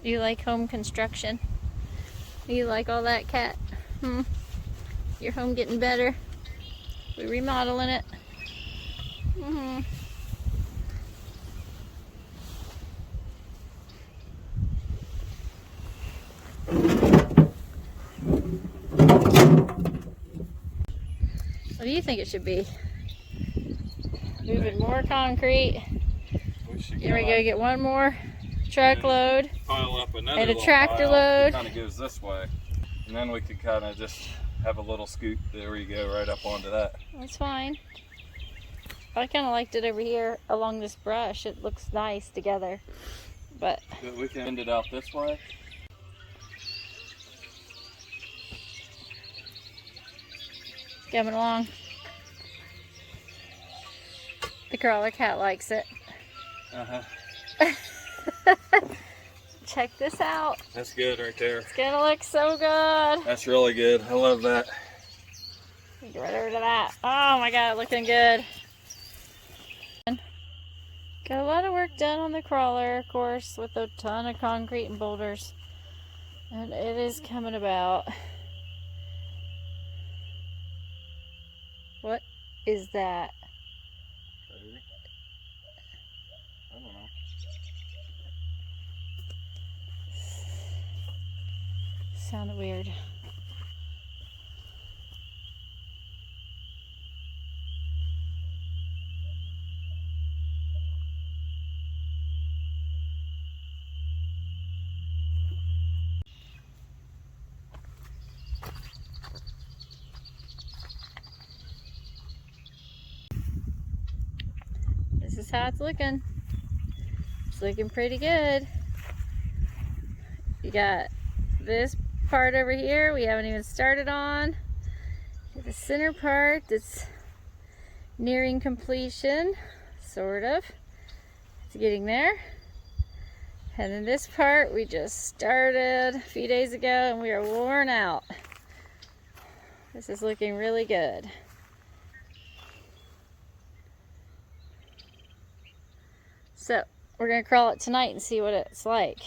You like home construction? You like all that, Cat? Your home getting better? We remodeling it? What do you think it should be? Moving more concrete. Here we go get one more truckload Pile up another and a tractor load. Kind of goes this way, and then we could kind of just have a little scoop. There you go, right up onto that. That's fine. I kind of liked it over here along this brush. It looks nice together. But we can end it out this way. Coming along. The crawler cat likes it. Check this out. That's good right there. It's gonna look so good. That's really good. I love that. Get right over to that. Oh my god, looking good. Got a lot of work done on the crawler, of course, with a ton of concrete and boulders. And it is coming about. What is that? I don't know. Sounded weird. This is how it's looking. It's looking pretty good. You got this part over here we haven't even started on. The center part that's nearing completion, sort of. It's getting there. And then this part we just started a few days ago and we are worn out. This is looking really good. So we're gonna crawl it tonight and see what it's like.